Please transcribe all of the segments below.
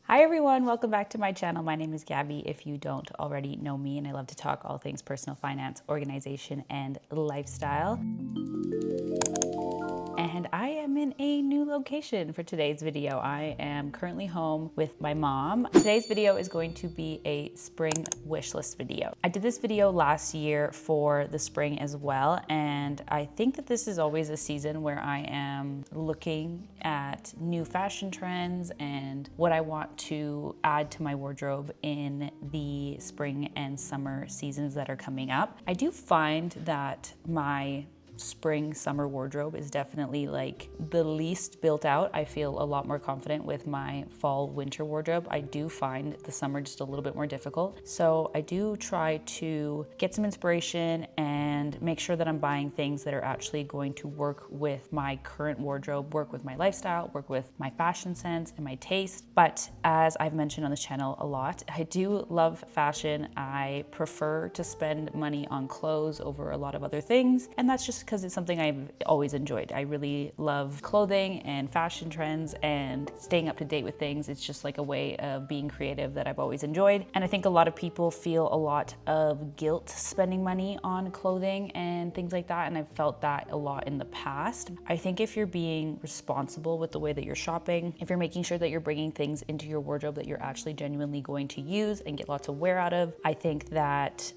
Hi everyone, welcome back to my channel. My name is Gabby if you don't already know me, and I love to talk all things personal finance, organization, and lifestyle. And I am in a new location for today's video. I am currently home with my mom. Today's video is going to be a spring wish list video. I did this video last year for the spring as well, and I think that this is always a season where I am looking at new fashion trends and what I want to add to my wardrobe in the spring and summer seasons that are coming up. I do find that my spring summer wardrobe is definitely like the least built out. I feel a lot more confident with my fall winter wardrobe. I do find the summer just a little bit more difficult. So I do try to get some inspiration and make sure that I'm buying things that are actually going to work with my current wardrobe, work with my lifestyle, work with my fashion sense and my taste. But as I've mentioned on this channel a lot, I do love fashion. I prefer to spend money on clothes over a lot of other things, and that's just because it's something I've always enjoyed. I really love clothing and fashion trends and staying up to date with things. It's just like a way of being creative that I've always enjoyed. And I think a lot of people feel a lot of guilt spending money on clothing and things like that. And I've felt that a lot in the past. I think if you're being responsible with the way that you're shopping, if you're making sure that you're bringing things into your wardrobe that you're actually genuinely going to use and get lots of wear out of, I think that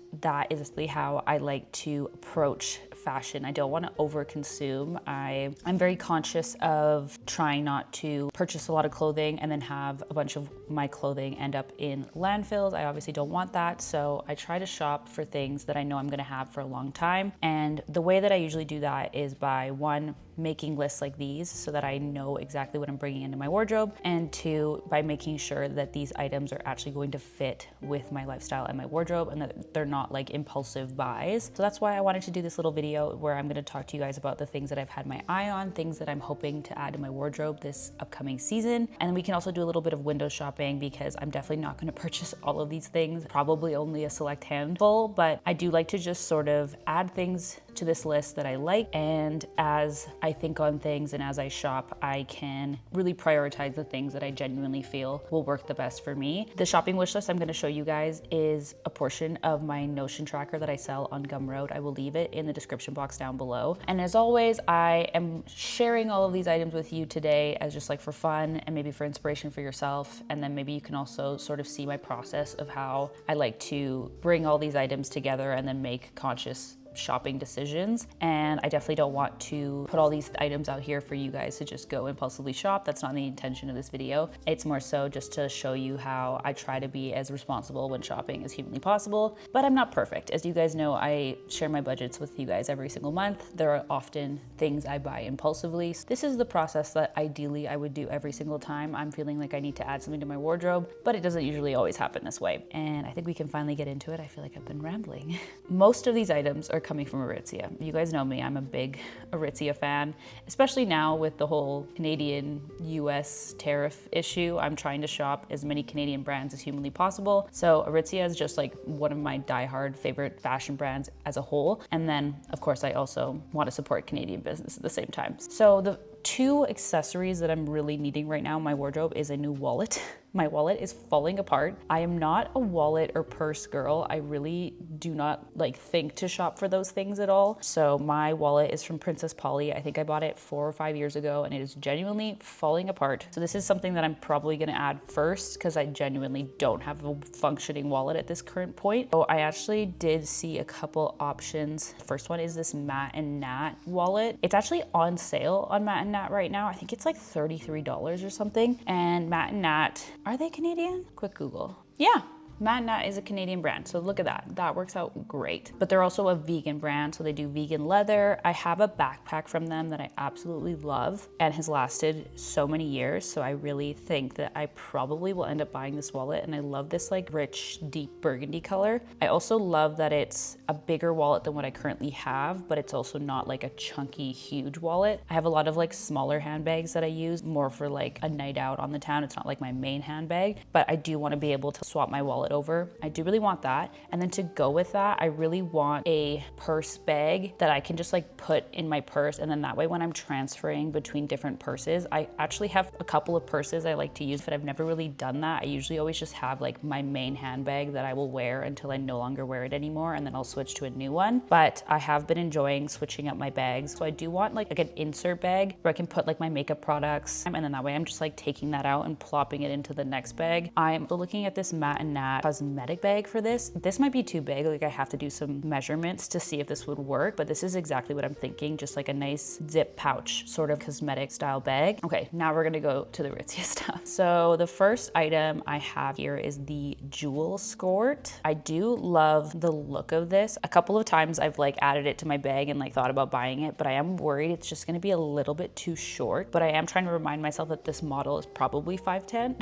is really how I like to approach fashion. I don't want to overconsume. I'm very conscious of trying not to purchase a lot of clothing and then have a bunch of my clothing end up in landfills. I obviously don't want that. So I try to shop for things that I know I'm going to have for a long time. And the way that I usually do that is by one, making lists like these so that I know exactly what I'm bringing into my wardrobe, and two, by making sure that these items are actually going to fit with my lifestyle and my wardrobe and that they're not like impulsive buys. So that's why I wanted to do this little video where I'm going to talk to you guys about the things that I've had my eye on, things that I'm hoping to add to my wardrobe this upcoming season. And we can also do a little bit of window shopping because I'm definitely not going to purchase all of these things, probably only a select handful, but I do like to just sort of add things to this list that I like. And as I think on things and as I shop, I can really prioritize the things that I genuinely feel will work the best for me. The shopping wish list I'm going to show you guys is a portion of my Notion tracker that I sell on Gumroad. I will leave it in the description box down below. And as always, I am sharing all of these items with you today as just like for fun and maybe for inspiration for yourself. And then maybe you can also sort of see my process of how I like to bring all these items together and then make conscious shopping decisions. And I definitely don't want to put all these items out here for you guys to just go impulsively shop. That's not the intention of this video. It's more so just to show you how I try to be as responsible when shopping as humanly possible. But I'm not perfect. As you guys know, I share my budgets with you guys every single month. There are often things I buy impulsively. This is the process that ideally I would do every single time I'm feeling like I need to add something to my wardrobe, but it doesn't usually always happen this way. And I think we can finally get into it. I feel like I've been rambling. Most of these items are coming from Aritzia. You guys know me, I'm a big Aritzia fan, especially now with the whole Canadian-US tariff issue. I'm trying to shop as many Canadian brands as humanly possible. So Aritzia is just like one of my diehard favorite fashion brands as a whole. And then of course I also want to support Canadian business at the same time. So the two accessories that I'm really needing right now in my wardrobe is a new wallet. My wallet is falling apart. I am not a wallet or purse girl. I really do not like think to shop for those things at all. So my wallet is from Princess Polly. I think I bought it 4 or 5 years ago and it is genuinely falling apart. So this is something that I'm probably gonna add first because I genuinely don't have a functioning wallet at this current point. So I actually did see a couple options. The first one is this Matte and Nat wallet. It's actually on sale on Matte and Nat right now. I think it's like $33 or something. And Matte and Nat, are they Canadian? Quick Google. Yeah. Matte Nat is a Canadian brand, so look at that. That works out great. But they're also a vegan brand, so they do vegan leather. I have a backpack from them that I absolutely love and has lasted so many years, so I really think that I probably will end up buying this wallet, and I love this like rich, deep burgundy color. I also love that it's a bigger wallet than what I currently have, but it's also not like a chunky, huge wallet. I have a lot of like smaller handbags that I use more for like a night out on the town. It's not like my main handbag, but I do want to be able to swap my wallet it over. I do really want that. And then to go with that, I really want a purse bag that I can just like put in my purse, and then that way when I'm transferring between different purses, I actually have a couple of purses I like to use, but I've never really done that. I usually always just have like my main handbag that I will wear until I no longer wear it anymore, and then I'll switch to a new one. But I have been enjoying switching up my bags. So I do want like an insert bag where I can put like my makeup products, and then that way I'm just like taking that out and plopping it into the next bag. I'm looking at this Matte and Nat cosmetic bag for this. This might be too big, like I have to do some measurements to see if this would work, but this is exactly what I'm thinking, just like a nice zip pouch sort of cosmetic style bag. Okay, now we're gonna go to the Aritzia stuff. So the first item I have here is the jewel skirt. I do love the look of this. A couple of times I've like added it to my bag and like thought about buying it, but I am worried it's just gonna be a little bit too short. But I am trying to remind myself that this model is probably 5'10".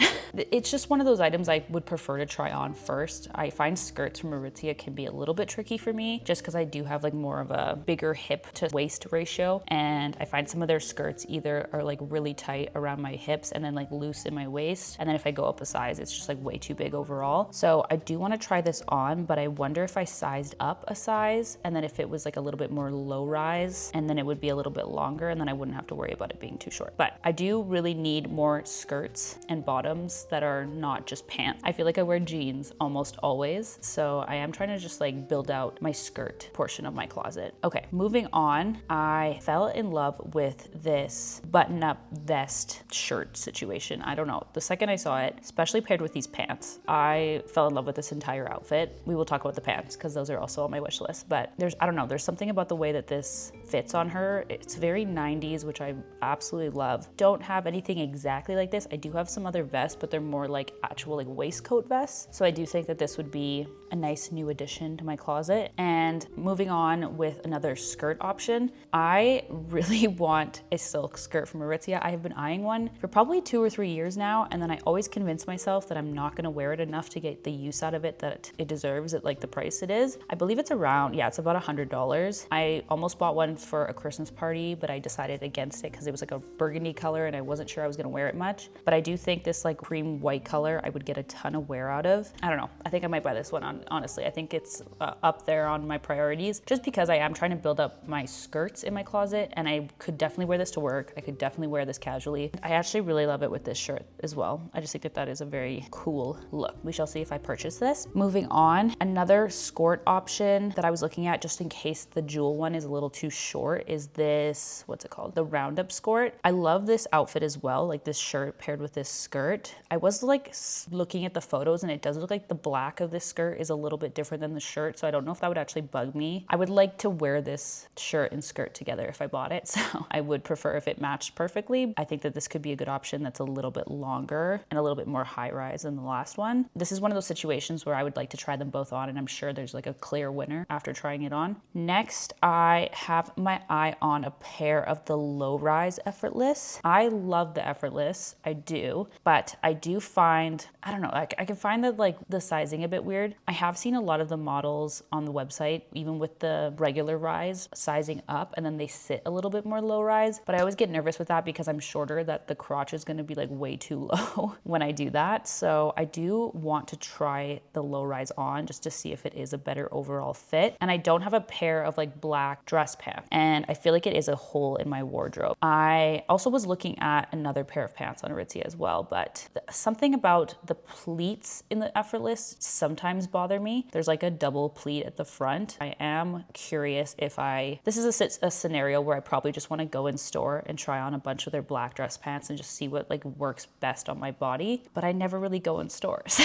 It's just one of those items I would prefer to try on first. I find skirts from Aritzia can be a little bit tricky for me just because I do have like more of a bigger hip to waist ratio, and I find some of their skirts either are like really tight around my hips and then like loose in my waist, and then if I go up a size it's just like way too big overall. So I do want to try this on, but I wonder if I sized up a size and then if it was like a little bit more low rise, and then it would be a little bit longer and then I wouldn't have to worry about it being too short. But I do really need more skirts and bottoms that are not just pants. I feel like I wear jeans almost always, so I am trying to just like build out my skirt portion of my closet. Okay, moving on, I fell in love with this button-up vest shirt situation. I don't know, the second I saw it, especially paired with these pants, I fell in love with this entire outfit. We will talk about the pants because those are also on my wish list, but I don't know, there's something about the way that this fits on her. It's very 90s, which I absolutely love. Don't have anything exactly like this. I do have some other vests, but they're more like actual like waistcoat vests. So I do think that this would be a nice new addition to my closet. And moving on with another skirt option, I really want a silk skirt from Aritzia. I have been eyeing one for probably 2 or 3 years now, and then I always convince myself that I'm not gonna wear it enough to get the use out of it that it deserves at like the price it is. I believe it's around, yeah, it's about $100. I almost bought one for a Christmas party, but I decided against it because it was like a burgundy color and I wasn't sure I was gonna wear it much. But I do think this like cream white color I would get a ton of wear out of. I don't know, I think I might buy this one on, honestly. I think it's up there on my priorities just because I am trying to build up my skirts in my closet, and I could definitely wear this to work. I could definitely wear this casually. I actually really love it with this shirt as well. I just think that that is a very cool look. We shall see if I purchase this. Moving on, another skirt option that I was looking at just in case the jewel one is a little too short is this, what's it called? The roundup skirt. I love this outfit as well, like this shirt paired with this skirt. I was like looking at the photos and it does look like the black of this skirt is a little bit different than the shirt, so I don't know if that would actually bug me. I would like to wear this shirt and skirt together if I bought it, so I would prefer if it matched perfectly. I think that this could be a good option that's a little bit longer and a little bit more high rise than the last one. This is one of those situations where I would like to try them both on, and I'm sure there's like a clear winner after trying it on. Next, I have my eye on a pair of the low rise Effortless. I love the Effortless, I do, but I do find, I don't know, I can find that like the sizing a bit weird. I have seen a lot of the models on the website, even with the regular rise, sizing up and then they sit a little bit more low rise, but I always get nervous with that because I'm shorter, that the crotch is gonna be like way too low when I do that. So I do want to try the low rise on just to see if it is a better overall fit. And I don't have a pair of like black dress pants, and I feel like it is a hole in my wardrobe. I also was looking at another pair of pants on Aritzia as well, but something about the pleats in the Effortless sometimes bother me. There's like a double pleat at the front. I am curious if this is a scenario where I probably just want to go in store and try on a bunch of their black dress pants and just see what like works best on my body, but I never really go in stores.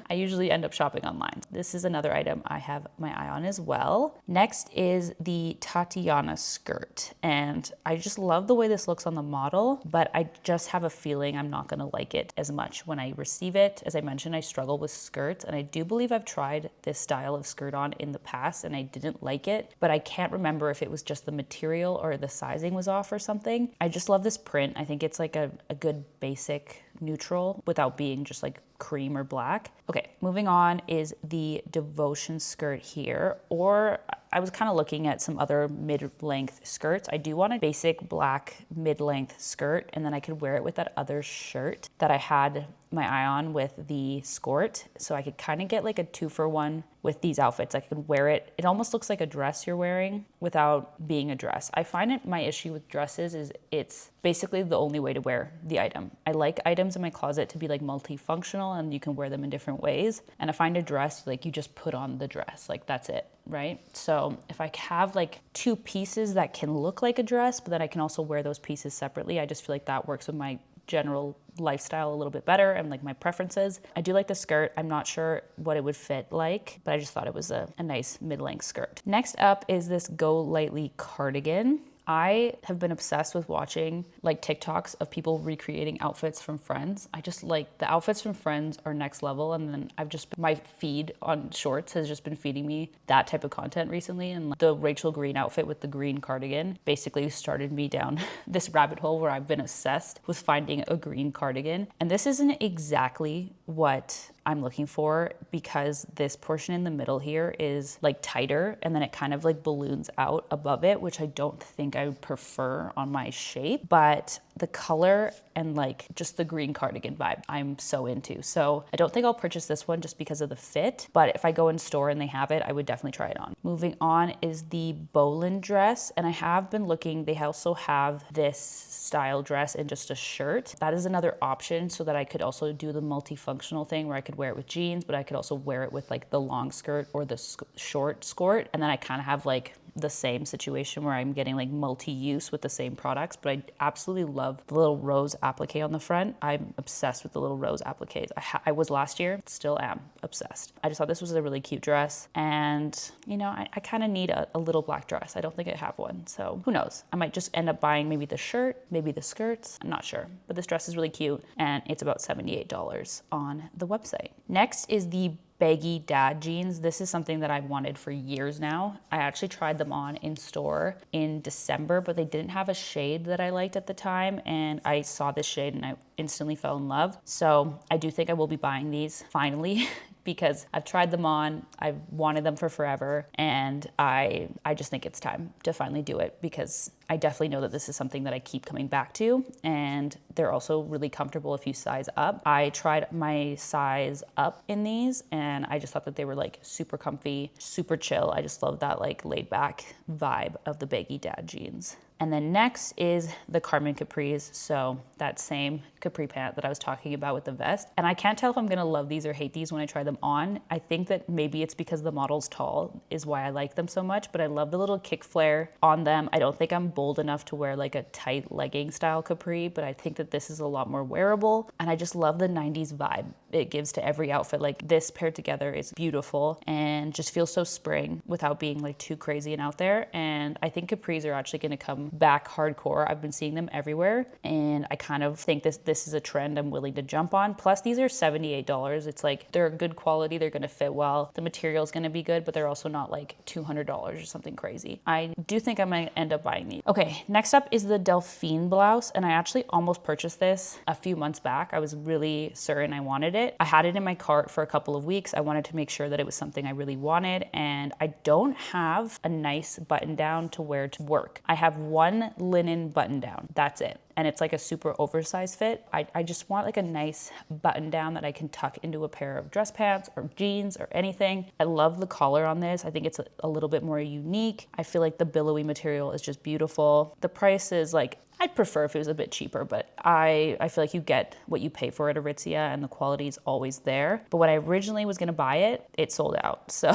I usually end up shopping online. This is another item I have my eye on as well. Next is the Tatiana skirt, and I just love the way this looks on the model, but I just have a feeling I'm not gonna like it as much when I receive it. As I mentioned, I struggle with skirts, and I do believe I've tried this style of skirt on in the past and I didn't like it, but I can't remember if it was just the material or the sizing was off or something. I just love this print. I think it's like a good basic neutral without being just like cream or black. Okay, moving on is the Devotion skirt here, or I was kind of looking at some other mid-length skirts. I do want a basic black mid-length skirt, and then I could wear it with that other shirt that I had my eye on with the skort. So I could kind of get like a 2-for-1 with these outfits. I could wear it. It almost looks like a dress you're wearing without being a dress. I find it, my issue with dresses is it's basically the only way to wear the item. I like items in my closet to be like multifunctional and you can wear them in different ways. And I find a dress, like you just put on the dress, like that's it, right? So if I have like 2 pieces that can look like a dress, but then I can also wear those pieces separately, I just feel like that works with my general lifestyle a little bit better and like my preferences. I do like the skirt. I'm not sure what it would fit like, but I just thought it was a nice mid-length skirt. Next up is this Go Lightly cardigan. I have been obsessed with watching like TikToks of people recreating outfits from Friends. I just like the outfits from Friends are next level. And then my feed on shorts has just been feeding me that type of content recently. And like, the Rachel Green outfit with the green cardigan basically started me down this rabbit hole where I've been obsessed with finding a green cardigan. And this isn't exactly what I'm looking for because this portion in the middle here is like tighter and then it kind of like balloons out above it, which I don't think I would prefer on my shape, but the color and like just the green cardigan vibe I'm so into. So I don't think I'll purchase this one just because of the fit, but if I go in store and they have it, I would definitely try it on. Moving on is the Boland dress, and I have been looking, they also have this style dress in just a shirt. That is another option so that I could also do the multifunctional thing where I could wear it with jeans, but I could also wear it with like the long skirt or the short skirt. And then I kind of have like the same situation where I'm getting like multi-use with the same products, but I absolutely love the little rose applique on the front. I'm obsessed with the little rose appliques. I was last year, still am obsessed. I just thought this was a really cute dress, and you know, I kind of need a little black dress. I don't think I have one, so who knows? I might just end up buying maybe the shirt, maybe the skirts. I'm not sure, but this dress is really cute, and it's about $78 on the website. Next is the baggy dad jeans. This is something that I've wanted for years now. I actually tried them on in store in December, but they didn't have a shade that I liked at the time. And I saw this shade and I instantly fell in love. So I do think I will be buying these finally because I've tried them on, I've wanted them for forever, and I just think it's time to finally do it because I definitely know that this is something that I keep coming back to, and they're also really comfortable if you size up. I tried my size up in these and I just thought that they were like super comfy, super chill. I just love that like laid back vibe of the baggy dad jeans. And then next is the Carmen capris. So that same capri pant that I was talking about with the vest. And I can't tell if I'm gonna love these or hate these when I try them on. I think that maybe it's because the model's tall is why I like them so much, but I love the little kick flare on them. I don't think I'm bold enough to wear like a tight legging style capri, but I think that this is a lot more wearable. And I just love the 90s vibe it gives to every outfit. Like this paired together is beautiful and just feels so spring without being like too crazy and out there. And I think capris are actually gonna come back hardcore. I've been seeing them everywhere, and I kind of think this is a trend I'm willing to jump on. Plus these are $78. It's like they're good quality, they're gonna fit well, the material is gonna be good, but they're also not like $200 or something crazy. I do think I might end up buying these. Okay, next up is the Delphine blouse, and I actually almost purchased this a few months back. I was really certain I wanted it. I had it in my cart for a couple of weeks. I wanted to make sure that it was something I really wanted, and I don't have a nice button down to wear to work. I have one linen button down, that's it. And it's like a super oversized fit. I just want like a nice button down that I can tuck into a pair of dress pants or jeans or anything. I love the collar on this. I think it's a little bit more unique. I feel like the billowy material is just beautiful. The price is like, I'd prefer if it was a bit cheaper, but I feel like you get what you pay for at Aritzia and the quality is always there. But when I originally was gonna buy it, it sold out. So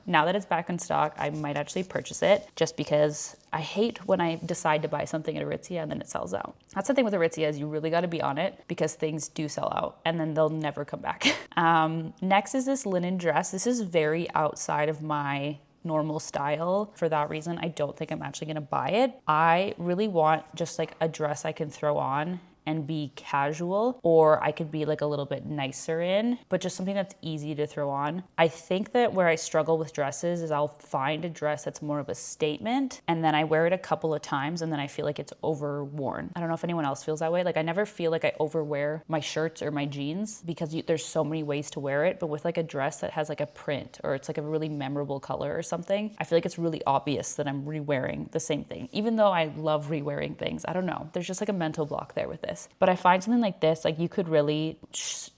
now that it's back in stock, I might actually purchase it just because I hate when I decide to buy something at Aritzia and then it sells out. That's the thing with Aritzia is you really gotta be on it because things do sell out and then they'll never come back. Next is this linen dress. This is very outside of my normal style. For that reason, I don't think I'm actually gonna buy it. I really want just like a dress I can throw on and be casual, or I could be like a little bit nicer in, but just something that's easy to throw on. I think that where I struggle with dresses is I'll find a dress that's more of a statement and then I wear it a couple of times and then I feel like it's overworn. I don't know if anyone else feels that way. Like I never feel like I overwear my shirts or my jeans because there's so many ways to wear it, but with like a dress that has like a print or it's like a really memorable color or something, I feel like it's really obvious that I'm re-wearing the same thing, even though I love re-wearing things. I don't know. There's just like a mental block there with this. But I find something like this, like you could really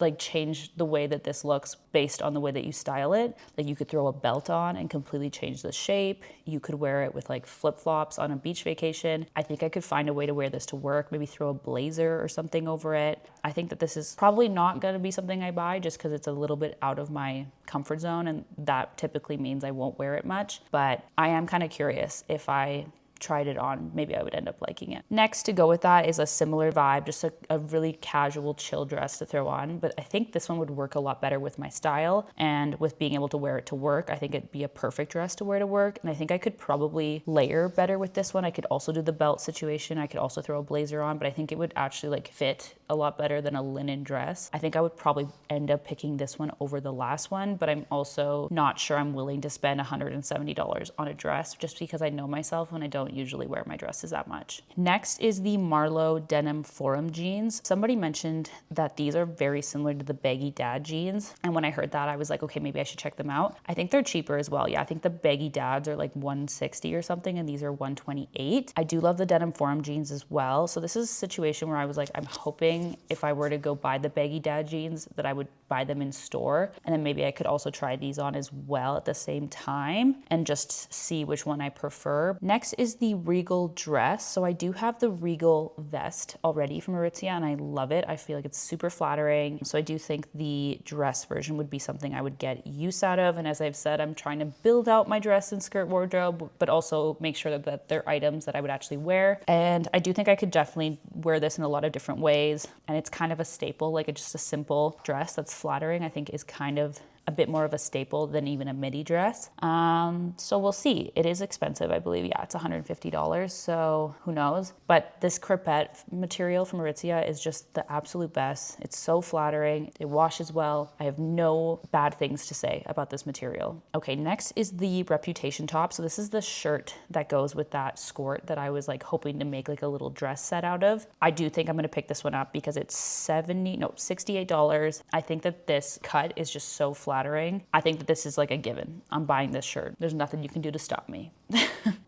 like change the way that this looks based on the way that you style it. Like you could throw a belt on and completely change the shape. You could wear it with like flip-flops on a beach vacation. I think I could find a way to wear this to work, maybe throw a blazer or something over it. I think that this is probably not going to be something I buy just because it's a little bit out of my comfort zone, and that typically means I won't wear it much. But I am kind of curious if I tried it on, maybe I would end up liking it. Next to go with that is a similar vibe, just a really casual chill dress to throw on, but I think this one would work a lot better with my style and with being able to wear it to work. I think it'd be a perfect dress to wear to work, and I think I could probably layer better with this one. I could also do the belt situation. I could also throw a blazer on, but I think it would actually like fit a lot better than a linen dress. I think I would probably end up picking this one over the last one, but I'm also not sure I'm willing to spend $170 on a dress just because I know myself and I don't usually wear my dresses that much. Next is the Marlowe denim forum jeans. Somebody mentioned that these are very similar to the baggy dad jeans, and when I heard that I was like, okay, maybe I should check them out. I think they're cheaper as well. Yeah, I think the baggy dads are like $160 or something and these are $128. I do love the denim forum jeans as well. So this is a situation where I was like, I'm hoping if I were to go buy the baggy dad jeans that I would buy them in store, and then maybe I could also try these on as well at the same time and just see which one I prefer. Next is the Regal dress. So I do have the Regal vest already from Aritzia and I love it. I feel like it's super flattering. So I do think the dress version would be something I would get use out of. And as I've said, I'm trying to build out my dress and skirt wardrobe, but also make sure that they're items that I would actually wear. And I do think I could definitely wear this in a lot of different ways. And it's kind of a staple, like just a simple dress that's flattering, I think is kind of a bit more of a staple than even a midi dress. So we'll see. It is expensive, I believe. Yeah, it's $150, so who knows? But this crepette material from Aritzia is just the absolute best. It's so flattering. It washes well. I have no bad things to say about this material. Okay, next is the Reputation top. So this is the shirt that goes with that skirt that I was like hoping to make like a little dress set out of. I do think I'm gonna pick this one up because it's $68. I think that this cut is just so flattering. I think that this is like a given. I'm buying this shirt. There's nothing you can do to stop me.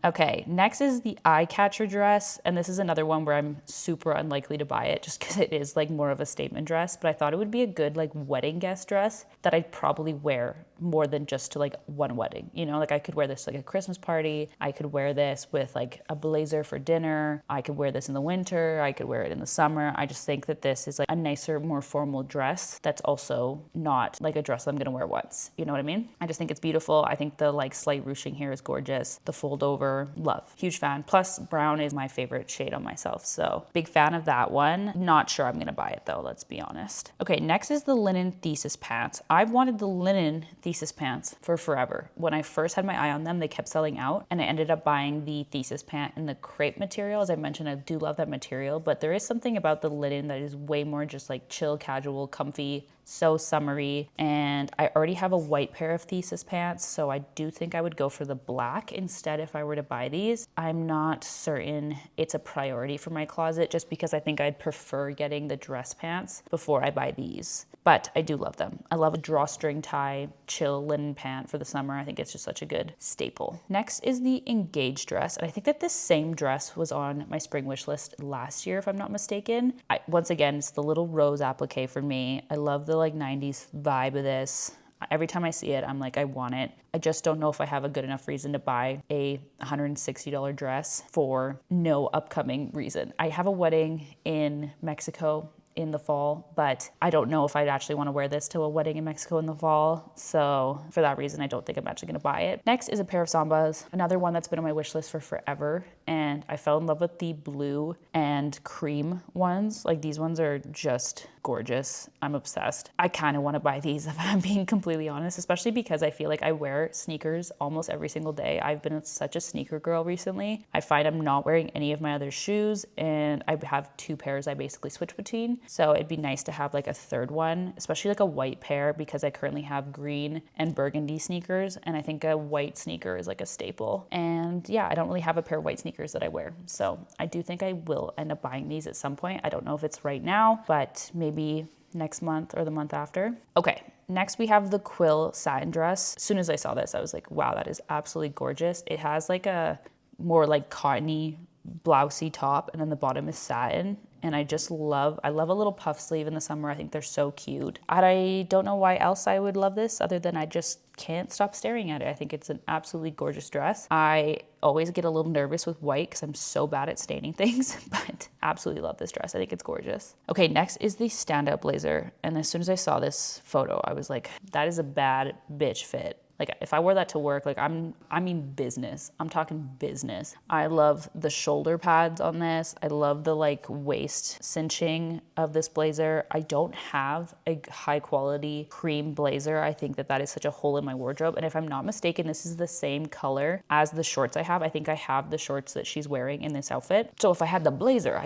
Okay, next is the eye catcher dress. And this is another one where I'm super unlikely to buy it just because it is like more of a statement dress. But I thought it would be a good like wedding guest dress that I'd probably wear more than just to like one wedding. You know, like I could wear this like a Christmas party. I could wear this with like a blazer for dinner. I could wear this in the winter. I could wear it in the summer. I just think that this is like a nicer, more formal dress that's also not like a dress I'm gonna wear once. You know what I mean? I just think it's beautiful. I think the like slight ruching here is gorgeous. The fold over, love. Huge fan. Plus brown is my favorite shade on myself. So big fan of that one. Not sure I'm gonna buy it though, let's be honest. Okay, next is the linen thesis pants. I've wanted the linen thesis pants for forever. When I first had my eye on them, they kept selling out and I ended up buying the thesis pant in the crepe material. As I mentioned, I do love that material, but there is something about the linen that is way more just like chill, casual, comfy, so summery. And I already have a white pair of thesis pants, so I do think I would go for the black instead if I were to buy these. I'm not certain it's a priority for my closet just because I think I'd prefer getting the dress pants before I buy these. But I do love them. I love a drawstring tie, chill linen pant for the summer. I think it's just such a good staple. Next is the engaged dress. And I think that this same dress was on my spring wish list last year, if I'm not mistaken. Once again, it's the little rose applique for me. I love the like 90s vibe of this. Every time I see it, I'm like, I want it. I just don't know if I have a good enough reason to buy a $160 dress for no upcoming reason. I have a wedding in Mexico in the fall, but I don't know if I'd actually want to wear this to a wedding in Mexico in the fall. So for that reason, I don't think I'm actually going to buy it. Next is a pair of Sambas, another one that's been on my wish list for forever. And I fell in love with the blue and cream ones. Like these ones are just gorgeous. I'm obsessed. I kind of want to buy these if I'm being completely honest, especially because I feel like I wear sneakers almost every single day. I've been such a sneaker girl recently. I find I'm not wearing any of my other shoes, and I have 2 pairs I basically switch between. So it'd be nice to have like a third one, especially like a white pair, because I currently have green and burgundy sneakers, and I think a white sneaker is like a staple. And yeah, I don't really have a pair of white sneakers that I wear. So I do think I will end up buying these at some point. I don't know if it's right now, but maybe next month or the month after. Okay, next we have the quill satin dress. As soon as I saw this, I was like, wow, that is absolutely gorgeous. It has like a more like cottony blousey top, and then the bottom is satin. And I love a little puff sleeve in the summer. I think they're so cute. I don't know why else I would love this other than I just can't stop staring at it. I think it's an absolutely gorgeous dress. I always get a little nervous with white because I'm so bad at staining things, but absolutely love this dress. I think it's gorgeous. Okay, next is the standout blazer. And as soon as I saw this photo, I was like, that is a bad bitch fit. Like if I wore that to work, like I mean business. I'm talking business. I love the shoulder pads on this. I love the like waist cinching of this blazer. I don't have a high quality cream blazer. I think that is such a hole in my wardrobe. And if I'm not mistaken, this is the same color as the shorts I have. I think I have the shorts that she's wearing in this outfit. So if I had the blazer,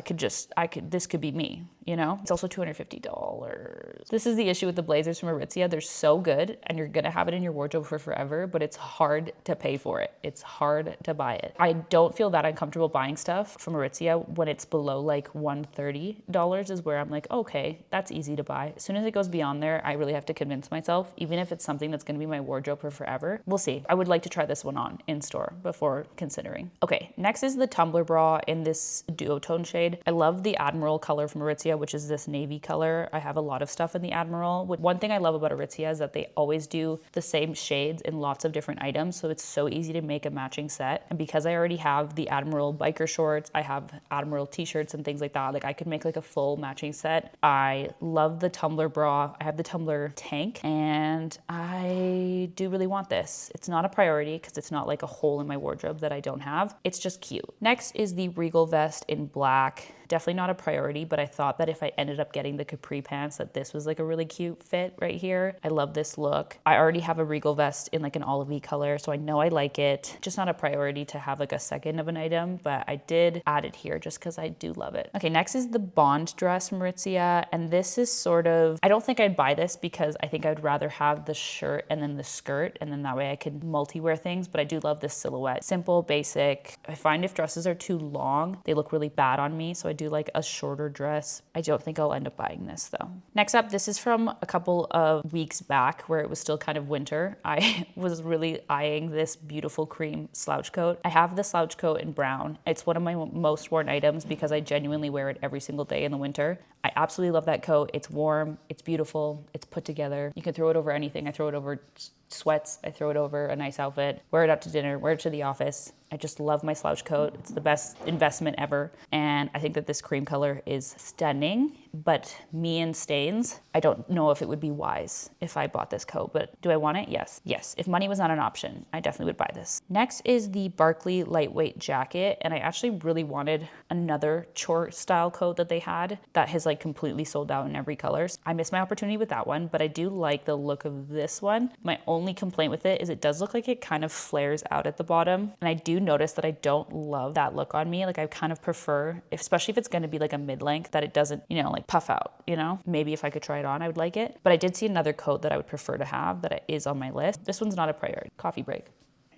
this could be me, you know? It's also $250. This is the issue with the blazers from Aritzia. They're so good and you're gonna have it in your wardrobe for forever, but it's hard to pay for it. It's hard to buy it. I don't feel that uncomfortable buying stuff from Aritzia when it's below like $130 is where I'm like, okay, that's easy to buy. As soon as it goes beyond there, I really have to convince myself, even if it's something that's gonna be my wardrobe for forever. We'll see. I would like to try this one on in store before considering. Okay, next is the tumbler bra in this duotone shade. I love the Admiral color from Aritzia, which is this navy color. I have a lot of stuff in the Admiral. One thing I love about Aritzia is that they always do the same shades in lots of different items, so it's so easy to make a matching set. And because I already have the Admiral biker shorts, I have Admiral t-shirts and things like that, like I could make like a full matching set. I love the tumbler bra. I have the tumbler tank, and I do really want this. It's not a priority because it's not like a hole in my wardrobe that I don't have. It's just cute. Next is the Regal vest in black. Definitely not a priority, but I thought that if I ended up getting the capri pants, that this was like a really cute fit right here. I love this look. I already have a Regal vest in like an olivey color, so I know I like it. Just not a priority to have like a second of an item, but I did add it here just because I do love it. Okay, next is the Bond dress from Aritzia, and this is sort of, I don't think I'd buy this because I think I'd rather have the shirt and then the skirt, and then that way I could multi-wear things, but I do love this silhouette. Simple, basic. I find if dresses are too long, they look really bad on me, so I do like a shorter dress. I don't think I'll end up buying this though. Next up, this is from a couple of weeks back where it was still kind of winter. I was really eyeing this beautiful cream slouch coat. I have the slouch coat in brown. It's one of my most worn items because I genuinely wear it every single day in the winter. I absolutely love that coat. It's warm, it's beautiful, it's put together. You can throw it over anything. I throw it over sweats, I throw it over a nice outfit, wear it out to dinner, wear it to the office. I just love my slouch coat. It's the best investment ever. And I think that this cream color is stunning, but me and stains, I don't know if it would be wise if I bought this coat, but do I want it? Yes. Yes, if money was not an option, I definitely would buy this. Next is the Barkley lightweight jacket. And I actually really wanted another chore style coat that they had that has like completely sold out in every color. I missed my opportunity with that one, but I do like the look of this one. My only complaint with it is it does look like it kind of flares out at the bottom. And I do notice that I don't love that look on me. Like I kind of prefer, especially if it's going to be like a mid-length, that it doesn't, you know, like puff out, you know? Maybe if I could try it on, I would like it. But I did see another coat that I would prefer to have that is on my list. This one's not a priority. Coffee break.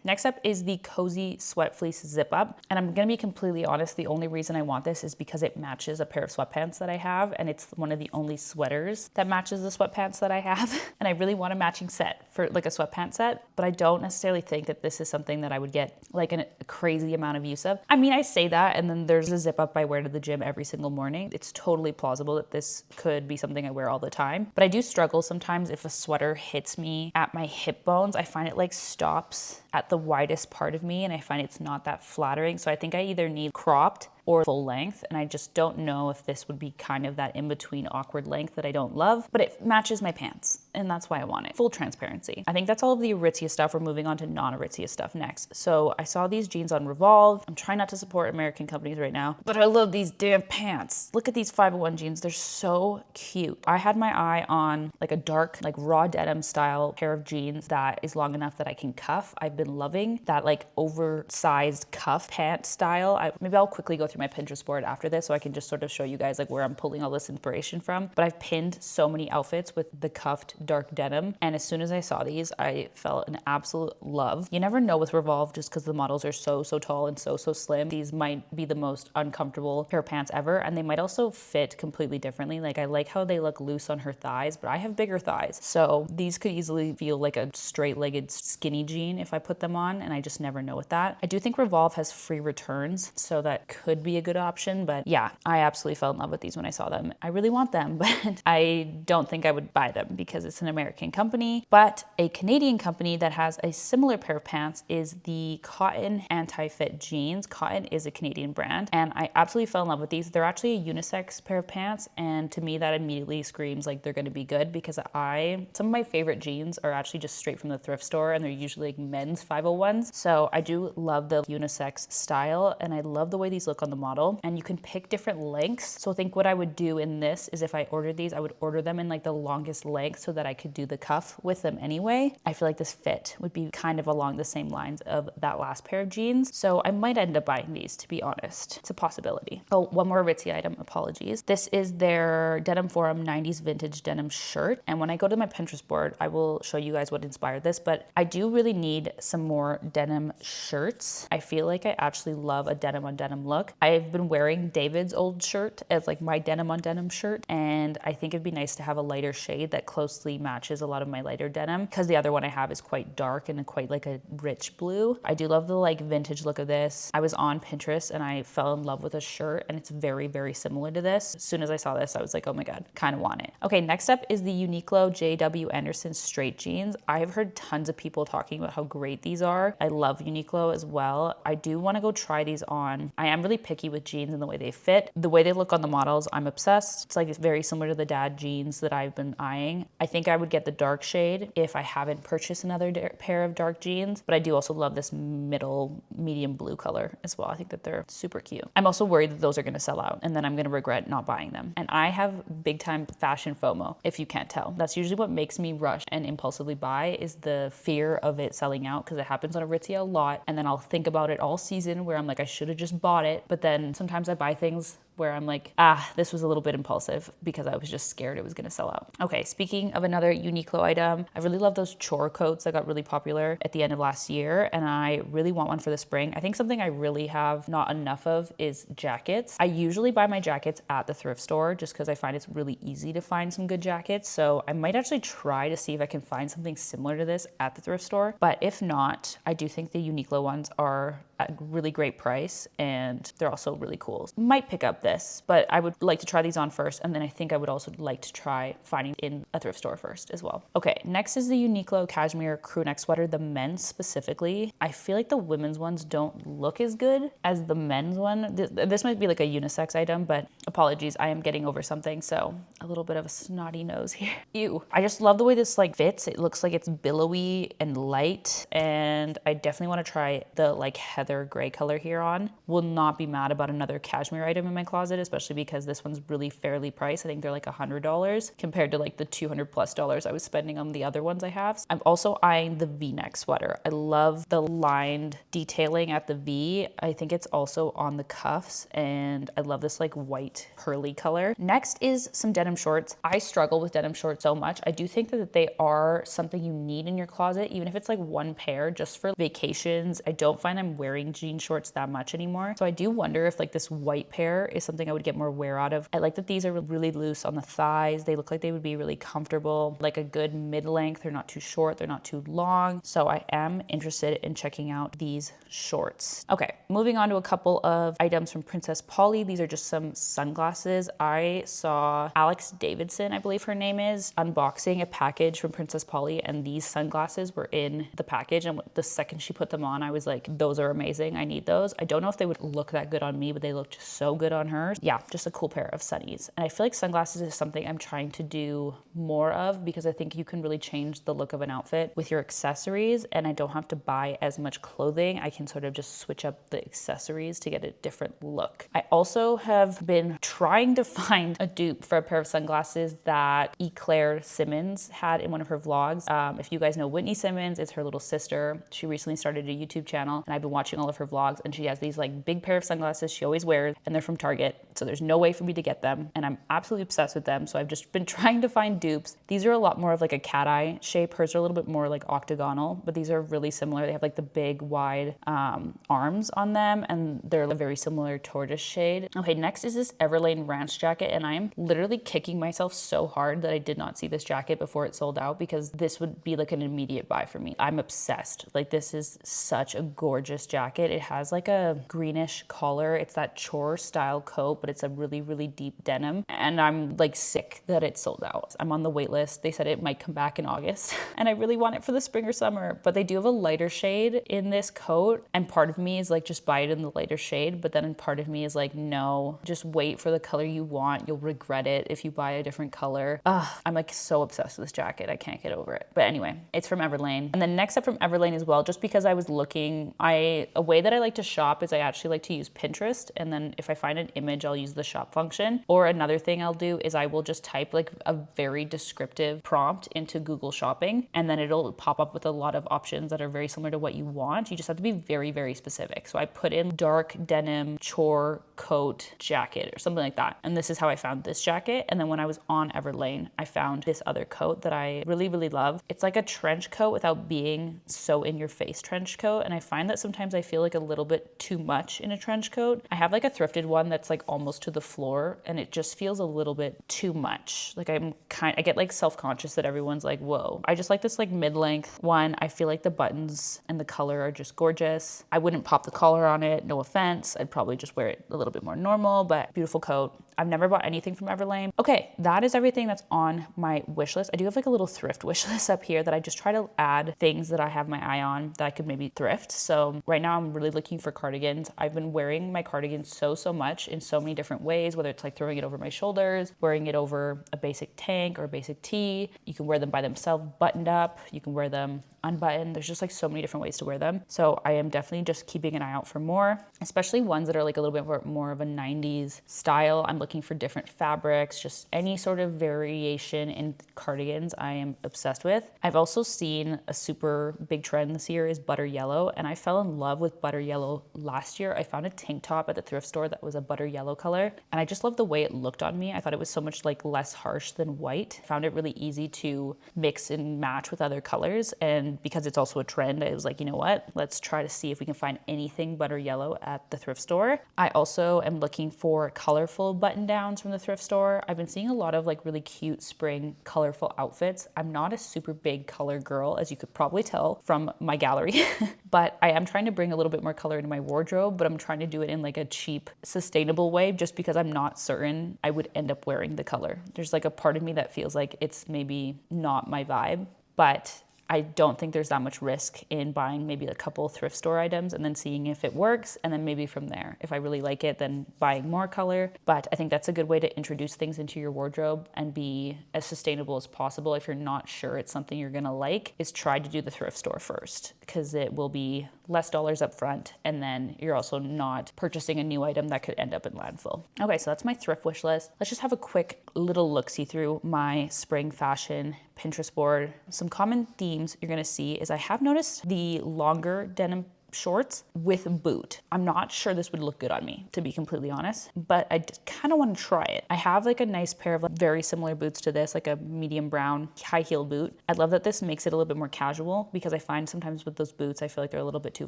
Next up is the Cozy Sweat Fleece Zip Up. And I'm gonna be completely honest, the only reason I want this is because it matches a pair of sweatpants that I have, and it's one of the only sweaters that matches the sweatpants that I have. And I really want a matching set for like a sweatpants set, but I don't necessarily think that this is something that I would get like a crazy amount of use of. I mean, I say that, and then there's a zip up I wear to the gym every single morning. It's totally plausible that this could be something I wear all the time, but I do struggle sometimes if a sweater hits me at my hip bones. I find it like stops at the widest part of me, and I find it's not that flattering. So I think I either need cropped or full length. And I just don't know if this would be kind of that in-between awkward length that I don't love, but it matches my pants and that's why I want it. Full transparency. I think that's all of the Aritzia stuff. We're moving on to non-Aritzia stuff next. So I saw these jeans on Revolve. I'm trying not to support American companies right now, but I love these damn pants. Look at these 501 jeans. They're so cute. I had my eye on like a dark, like raw denim style pair of jeans that is long enough that I can cuff. I've been loving that like oversized cuff pant style. Maybe I'll quickly go through my Pinterest board after this so I can just sort of show you guys like where I'm pulling all this inspiration from. But I've pinned so many outfits with the cuffed dark denim. And as soon as I saw these, I felt an absolute love. You never know with Revolve just because the models are so tall and so slim. These might be the most uncomfortable pair of pants ever. And they might also fit completely differently. Like I like how they look loose on her thighs, but I have bigger thighs. So these could easily feel like a straight-legged skinny jean if I put them on, and I just never know with that. I do think Revolve has free returns, so that could be a good option. But yeah, I absolutely fell in love with these when I saw them. I really want them, but I don't think I would buy them because it's an American company. But a Canadian company that has a similar pair of pants is the Cotton Anti-Fit Jeans. Cotton is a Canadian brand, and I absolutely fell in love with these. They're actually a unisex pair of pants, and to me that immediately screams like they're going to be good because some of my favorite jeans are actually just straight from the thrift store, and they're usually like men's 501s. So I do love the unisex style, and I love the way these look on the model, and you can pick different lengths. So I think what I would do in this is if I ordered these, I would order them in like the longest length so that I could do the cuff with them anyway. I feel like this fit would be kind of along the same lines of that last pair of jeans. So I might end up buying these, to be honest. It's a possibility. Oh, one more Aritzia item, apologies. This is their Denim Forum 90s vintage denim shirt. And when I go to my Pinterest board, I will show you guys what inspired this, but I do really need some more denim shirts. I feel like I actually love a denim on denim look. I've been wearing David's old shirt as like my denim on denim shirt, and I think it'd be nice to have a lighter shade that closely matches a lot of my lighter denim because the other one I have is quite dark and quite like a rich blue. I do love the like vintage look of this. I was on Pinterest and I fell in love with a shirt, and it's very similar to this. As soon as I saw this, I was like, oh my God, kind of want it. Okay, next up is the Uniqlo JW Anderson straight jeans. I've heard tons of people talking about how great these are. I love Uniqlo as well. I do want to go try these on. I am really picky with jeans and the way they fit. The way they look on the models, I'm obsessed. It's like it's very similar to the dad jeans that I've been eyeing. I think I would get the dark shade if I haven't purchased another pair of dark jeans, but I do also love this medium blue color as well. I think that they're super cute. I'm also worried that those are going to sell out and then I'm going to regret not buying them. And I have big time fashion FOMO, if you can't tell. That's usually what makes me rush and impulsively buy, is the fear of it selling out, because it happens on Aritzia a lot. And then I'll think about it all season where I'm like, I should have just bought it. But then sometimes I buy things where I'm like, this was a little bit impulsive because I was just scared it was gonna sell out. Okay, speaking of another Uniqlo item, I really love those chore coats that got really popular at the end of last year, and I really want one for the spring. I think something I really have not enough of is jackets. I usually buy my jackets at the thrift store just because I find it's really easy to find some good jackets. So I might actually try to see if I can find something similar to this at the thrift store. But if not, I do think the Uniqlo ones are at a really great price and they're also really cool. Might pick up this, but I would like to try these on first, and then I think I would also like to try finding in a thrift store first as well. Okay, next is the Uniqlo cashmere crew neck sweater, the men's specifically. I feel like the women's ones don't look as good as the men's one. This might be like a unisex item, but apologies, I am getting over something, so a little bit of a snotty nose here. Ew. I just love the way this like fits. It looks like it's billowy and light, and I definitely want to try the like heather gray color here on. Will not be mad about another cashmere item in my closet, especially because this one's really fairly priced. I think they're like $100 compared to like the $200+ I was spending on the other ones I have. I'm also eyeing the V-neck sweater. I love the lined detailing at the V. I think it's also on the cuffs, and I love this like white pearly color. Next is some denim shorts. I struggle with denim shorts so much. I do think that they are something you need in your closet, even if it's like one pair just for vacations. I don't find I'm wearing jean shorts that much anymore. So I do wonder if like this white pair is something I would get more wear out of. I like that these are really loose on the thighs. They look like they would be really comfortable, like a good mid-length. They're not too short, they're not too long. So I am interested in checking out these shorts. Okay, moving on to a couple of items from Princess Polly. These are just some sunglasses. I saw Alex Davidson, I believe her name is, unboxing a package from Princess Polly, and these sunglasses were in the package. And the second she put them on, I was like, those are amazing. I need those. I don't know if they would look that good on me, but they looked so good on her. Yeah, just a cool pair of sunnies. And I feel like sunglasses is something I'm trying to do more of, because I think you can really change the look of an outfit with your accessories, and I don't have to buy as much clothing. I can sort of just switch up the accessories to get a different look. I also have been trying to find a dupe for a pair of sunglasses that Eclaire Simmons had in one of her vlogs. If you guys know Whitney Simmons, it's her little sister. She recently started a YouTube channel, and I've been watching all of her vlogs, and she has these like big pair of sunglasses she always wears, and they're from Target. So there's no way for me to get them, and I'm absolutely obsessed with them. So I've just been trying to find dupes. These are a lot more of like a cat eye shape. Hers are a little bit more like octagonal, but these are really similar. They have like the big wide arms on them, and they're a very similar tortoise shade. Okay, next is this Everlane ranch jacket, and I'm literally kicking myself so hard that I did not see this jacket before it sold out, because this would be like an immediate buy for me. I'm obsessed. Like, this is such a gorgeous jacket. It has like a greenish collar. It's that chore style coat, but it's a really, really deep denim, and I'm like sick that it sold out. I'm on the wait list. They said it might come back in August, and I really want it for the spring or summer, but they do have a lighter shade in this coat, and part of me is like, just buy it in the lighter shade, but then part of me is like, no, just wait for the color you want. You'll regret it if you buy a different color. I'm like so obsessed with this jacket. I can't get over it. But anyway, it's from Everlane. And then next up from Everlane as well, just because I was looking, a way that I like to shop is I actually like to use Pinterest, and then if I find an image, I'll use the shop function. Or another thing I'll do is I will just type like a very descriptive prompt into Google Shopping, and then it'll pop up with a lot of options that are very similar to what you want. You just have to be very, very specific. So I put in dark denim chore coat jacket or something like that, and this is how I found this jacket. And then when I was on Everlane, I found this other coat that I really, really love. It's like a trench coat without being so in your face trench coat, and I find that sometimes I feel like a little bit too much in a trench coat. I have like a thrifted one that's like almost to the floor, and it just feels a little bit too much. Like I get like self-conscious that everyone's like, whoa. I just like this like mid-length one. I feel like the buttons and the color are just gorgeous. I wouldn't pop the collar on it, no offense. I'd probably just wear it a little bit more normal, but beautiful coat. I've never bought anything from Everlane. Okay, that is everything that's on my wish list. I do have like a little thrift wish list up here that I just try to add things that I have my eye on that I could maybe thrift. So right now I'm really looking for cardigans. I've been wearing my cardigans so much in so many different ways, whether it's like throwing it over my shoulders, wearing it over a basic tank or a basic tee. You can wear them by themselves buttoned up. You can wear them unbuttoned. There's just like so many different ways to wear them. So I am definitely just keeping an eye out for more, especially ones that are like a little bit more of a 90s style. I'm looking for different fabrics, just any sort of variation in cardigans I am obsessed with. I've also seen a super big trend this year is butter yellow, and I fell in love with butter yellow last year. I found a tank top at the thrift store that was a butter yellow color, and I just loved the way it looked on me. I thought it was so much like less harsh than white. I found it really easy to mix and match with other colors, and because it's also a trend, I was like, you know what? Let's try to see if we can find anything butter yellow at the thrift store. I also am looking for colorful button downs from the thrift store. I've been seeing a lot of like really cute spring colorful outfits. I'm not a super big color girl, as you could probably tell from my gallery, but I am trying to bring a little bit more color into my wardrobe, but I'm trying to do it in like a cheap, sustainable way, just because I'm not certain I would end up wearing the color. There's like a part of me that feels like it's maybe not my vibe, but I don't think there's that much risk in buying maybe a couple thrift store items and then seeing if it works, and then maybe from there, if I really like it, then buying more color. But I think that's a good way to introduce things into your wardrobe and be as sustainable as possible. If you're not sure it's something you're gonna like, is try to do the thrift store first, because it will be less dollars up front, and then you're also not purchasing a new item that could end up in landfill. Okay, so that's my thrift wish list. Let's just have a quick little look-see through my spring fashion Pinterest board. Some common themes you're gonna see is I have noticed the longer denim shorts with a boot. I'm not sure this would look good on me, to be completely honest, but I kind of want to try it. I have like a nice pair of like very similar boots to this, like a medium brown high heel boot. I love that this makes it a little bit more casual, because I find sometimes with those boots, I feel like they're a little bit too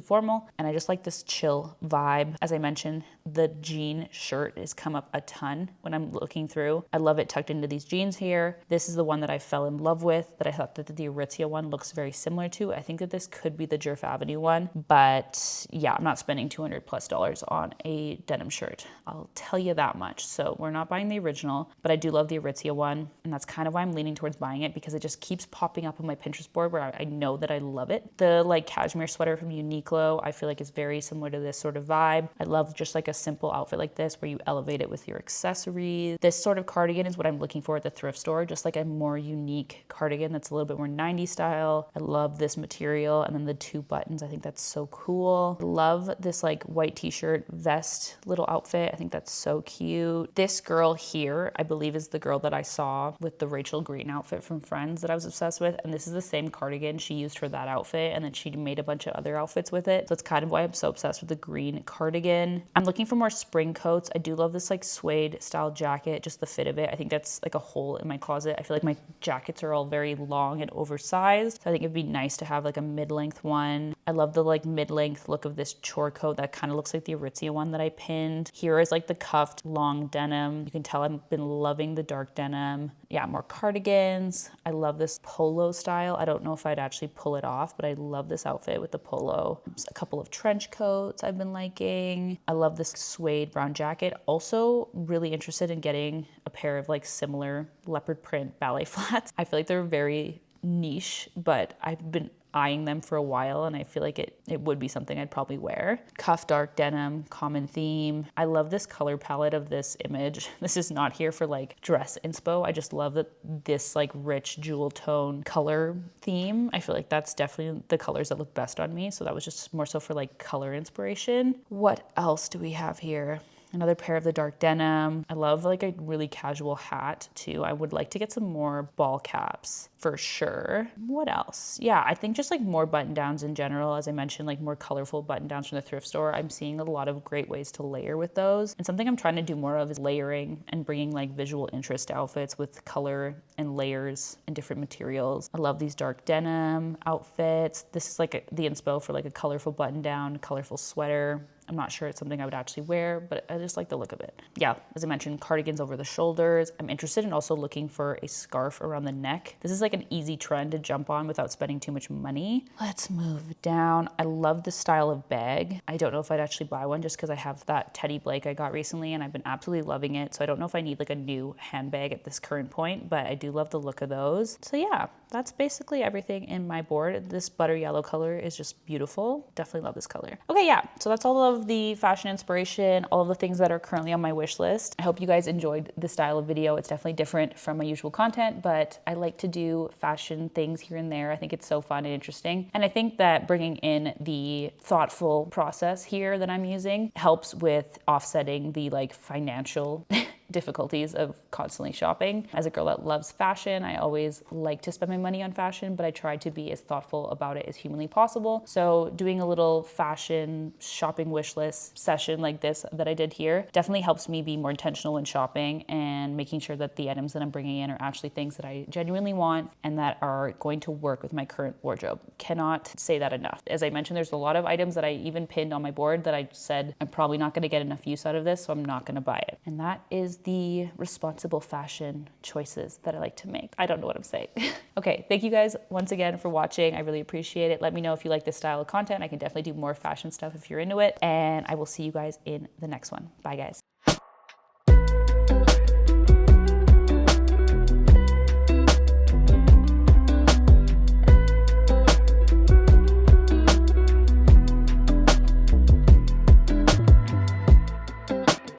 formal, and I just like this chill vibe. As I mentioned, the jean shirt has come up a ton when I'm looking through. I love it tucked into these jeans here. This is the one that I fell in love with, that I thought that the Aritzia one looks very similar to. I think that this could be the Jerf Avenue one, but yeah, I'm not spending $200+ on a denim shirt. I'll tell you that much. So we're not buying the original, but I do love the Aritzia one, and that's kind of why I'm leaning towards buying it, because it just keeps popping up on my Pinterest board where I know that I love it. The like cashmere sweater from Uniqlo, I feel like is very similar to this sort of vibe. I love just like a simple outfit like this where you elevate it with your accessories. This sort of cardigan is what I'm looking for at the thrift store, just like a more unique cardigan that's a little bit more 90s style. I love this material, and then the 2 buttons, I think that's so cool. I love this like white t-shirt vest little outfit. I think that's so cute. This girl here, I believe, is the girl that I saw with the Rachel Green outfit from Friends that I was obsessed with, and this is the same cardigan she used for that outfit, and then she made a bunch of other outfits with it. So that's kind of why I'm so obsessed with the green cardigan. I'm looking for more spring coats. I do love this like suede style jacket, just the fit of it. I think that's like a hole in my closet. I feel like my jackets are all very long and oversized, so I think it'd be nice to have like a mid-length one. I love the like mid-length look of this chore coat that kind of looks like the Aritzia one that I pinned. Here is like the cuffed long denim. You can tell I've been loving the dark denim. Yeah, more cardigans. I love this polo style. I don't know if I'd actually pull it off, but I love this outfit with the polo. Just a couple of trench coats I've been liking. I love this suede brown jacket. Also really interested in getting a pair of like similar leopard print ballet flats. I feel like they're very niche, but I've been eyeing them for a while, and I feel like it would be something I'd probably wear. Cuff dark denim, common theme. I love this color palette of this image. This is not here for like dress inspo. I just love that this like rich jewel tone color theme. I feel like that's definitely the colors that look best on me. So that was just more so for like color inspiration. What else do we have here? Another pair of the dark denim. I love like a really casual hat too. I would like to get some more ball caps for sure. What else? Yeah, I think just like more button downs in general. As I mentioned, like more colorful button downs from the thrift store. I'm seeing a lot of great ways to layer with those. And something I'm trying to do more of is layering and bringing like visual interest to outfits with color and layers and different materials. I love these dark denim outfits. This is like the inspo for like a colorful button down, colorful sweater. I'm not sure it's something I would actually wear, but I just like the look of it. Yeah, as I mentioned, cardigans over the shoulders. I'm interested in also looking for a scarf around the neck. This is like an easy trend to jump on without spending too much money. Let's move down. I love this style of bag. I don't know if I'd actually buy one just because I have that Teddy Blake I got recently and I've been absolutely loving it. So I don't know if I need like a new handbag at this current point, but I do love the look of those. So yeah, that's basically everything in my board. This butter yellow color is just beautiful. Definitely love this color. Okay, yeah, so that's all of the fashion inspiration, all of the things that are currently on my wish list. I hope you guys enjoyed this style of video. It's definitely different from my usual content, but I like to do fashion things here and there. I think it's so fun and interesting. And I think that bringing in the thoughtful process here that I'm using helps with offsetting the like financial difficulties of constantly shopping. As a girl that loves fashion, I always like to spend my money on fashion, but I try to be as thoughtful about it as humanly possible. So doing a little fashion shopping wish list session like this that I did here definitely helps me be more intentional in shopping and making sure that the items that I'm bringing in are actually things that I genuinely want and that are going to work with my current wardrobe. Cannot say that enough. As I mentioned, there's a lot of items that I even pinned on my board that I said I'm probably not going to get enough use out of this, so I'm not going to buy it. And that is the responsible fashion choices that I like to make. I don't know what I'm saying. Okay, thank you guys once again for watching. I really appreciate it. Let me know if you like this style of content. I can definitely do more fashion stuff if you're into it. And I will see you guys in the next one. Bye guys.